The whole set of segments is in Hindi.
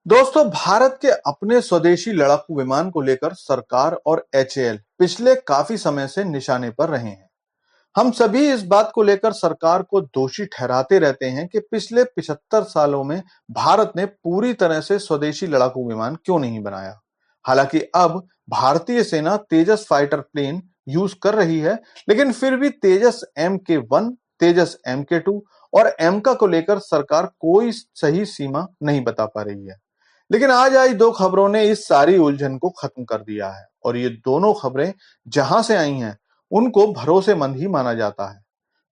दोस्तों, भारत के अपने स्वदेशी लड़ाकू विमान को लेकर सरकार और एचएएल पिछले काफी समय से निशाने पर रहे हैं। हम सभी इस बात को लेकर सरकार को दोषी ठहराते रहते हैं कि पिछले 75 सालों में भारत ने पूरी तरह से स्वदेशी लड़ाकू विमान क्यों नहीं बनाया। हालांकि अब भारतीय सेना तेजस फाइटर प्लेन यूज कर रही है, लेकिन फिर भी तेजस MK1, तेजस MK2 और एमका को लेकर सरकार कोई सही सीमा नहीं बता पा रही है। लेकिन आज आई दो खबरों ने इस सारी उलझन को खत्म कर दिया है और ये दोनों खबरें जहां से आई हैं उनको भरोसेमंद ही माना जाता है।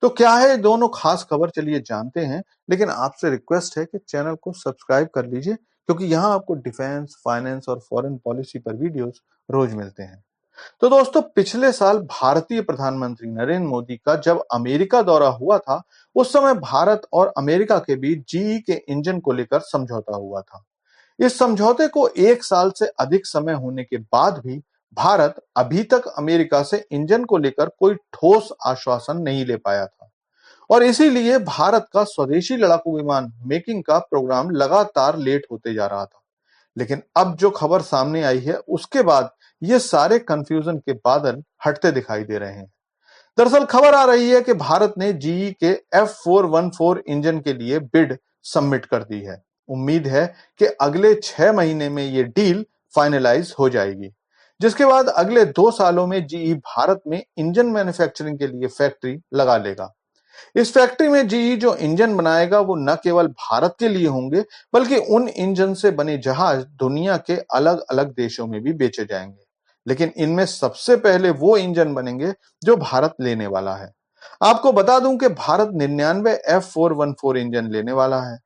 तो क्या है ये दोनों खास खबर, चलिए जानते हैं। लेकिन आपसे रिक्वेस्ट है कि चैनल को सब्सक्राइब कर लीजिए, क्योंकि यहाँ आपको डिफेंस, फाइनेंस और फॉरेन पॉलिसी पर वीडियोस रोज मिलते हैं। तो दोस्तों, पिछले साल भारतीय प्रधानमंत्री नरेंद्र मोदी का जब अमेरिका दौरा हुआ था, उस समय भारत और अमेरिका के बीच जीई के इंजन को लेकर समझौता हुआ था। इस समझौते को 1 साल से अधिक समय होने के बाद भी भारत अभी तक अमेरिका से इंजन को लेकर कोई ठोस आश्वासन नहीं ले पाया था और इसीलिए भारत का स्वदेशी लड़ाकू विमान मेकिंग का प्रोग्राम लगातार लेट होते जा रहा था। लेकिन अब जो खबर सामने आई है उसके बाद ये सारे कंफ्यूजन के बादल हटते दिखाई दे रहे हैं। दरअसल खबर आ रही है कि भारत ने जीई के F414 इंजन के लिए बिड सबमिट कर दी है। उम्मीद है कि अगले 6 महीने में ये डील फाइनलाइज हो जाएगी, जिसके बाद अगले 2 सालों में जीई भारत में इंजन मैन्युफैक्चरिंग के लिए फैक्ट्री लगा लेगा। इस फैक्ट्री में जीई जो इंजन बनाएगा वो न केवल भारत के लिए होंगे, बल्कि उन इंजन से बने जहाज दुनिया के अलग अलग देशों में भी बेचे जाएंगे। लेकिन इनमें सबसे पहले वो इंजन बनेंगे जो भारत लेने वाला है। आपको बता दूं कि भारत 99 F414 इंजन लेने वाला है।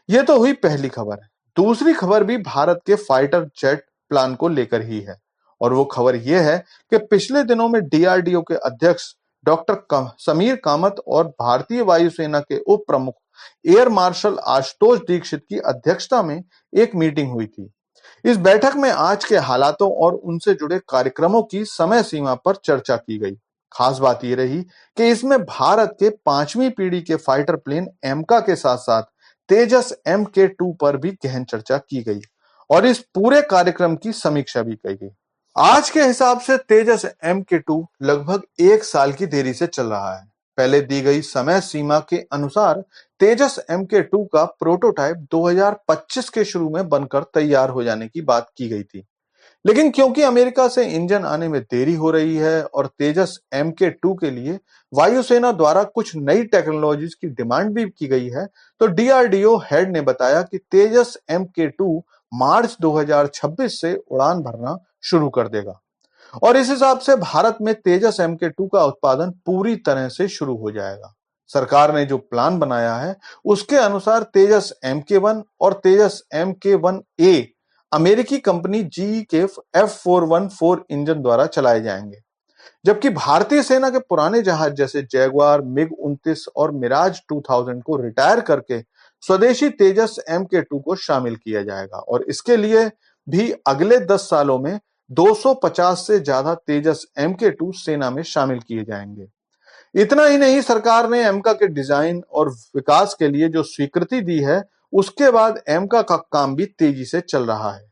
यह तो हुई पहली खबर। दूसरी खबर भी भारत के फाइटर जेट प्लान को लेकर ही है और वो खबर यह है कि पिछले दिनों में डीआरडीओ के अध्यक्ष डॉक्टर समीर कामत और भारतीय वायुसेना के उप प्रमुख एयर मार्शल आशुतोष दीक्षित की अध्यक्षता में एक मीटिंग हुई थी। इस बैठक में आज के हालातों और उनसे जुड़े कार्यक्रमों की समय सीमा पर चर्चा की गई। खास बात यह रही कि इसमें भारत के 5वीं पीढ़ी के फाइटर प्लेन एमका के साथ साथ तेजस MK2 पर भी गहन चर्चा की गई और इस पूरे कार्यक्रम की समीक्षा भी की गई। आज के हिसाब से तेजस MK2 लगभग 1 साल की देरी से चल रहा है। पहले दी गई समय सीमा के अनुसार तेजस MK2 का प्रोटोटाइप 2025 के शुरू में बनकर तैयार हो जाने की बात की गई थी। लेकिन क्योंकि अमेरिका से इंजन आने में देरी हो रही है और तेजस MK2 के लिए वायुसेना द्वारा कुछ नई टेक्नोलॉजीज की डिमांड भी की गई है, तो डीआरडीओ हेड ने बताया कि तेजस MK2 मार्च 2026 से उड़ान भरना शुरू कर देगा और इस हिसाब से भारत में तेजस MK2 का उत्पादन पूरी तरह से शुरू हो जाएगा। सरकार ने जो प्लान बनाया है उसके अनुसार तेजस MK1 और तेजस MK1A अमेरिकी कंपनी जीई के F414 इंजन द्वारा चलाए जाएंगे, जबकि भारतीय सेना के पुराने जहाज जैसे जैगुआर, MiG-29 और मिराज 2000 को रिटायर करके स्वदेशी तेजस MK2 को शामिल किया जाएगा और इसके लिए भी अगले 10 सालों में 250 से ज्यादा तेजस MK2 सेना में शामिल किए जाएंगे। इतना ही नहीं, सरकार ने एमका के डिजाइन और विकास के लिए जो स्वीकृति दी है उसके बाद एमका का काम भी तेजी से चल रहा है।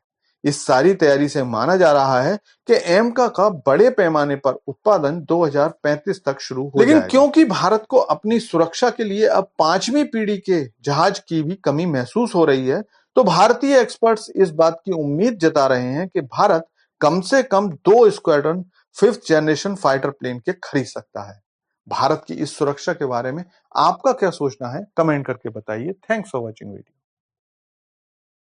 इस सारी तैयारी से माना जा रहा है कि एमका का बड़े पैमाने पर उत्पादन 2035 तक शुरू हो जाएगा। लेकिन क्योंकि भारत को अपनी सुरक्षा के लिए अब 5वीं पीढ़ी के जहाज की भी कमी महसूस हो रही है, तो भारतीय एक्सपर्ट्स इस बात की उम्मीद जता रहे हैं कि भारत कम से कम 2 squadron 5th generation fighter plane के खरीद सकता है। भारत की इस सुरक्षा के बारे में आपका क्या सोचना है, कमेंट करके बताइए। Thanks for watching video.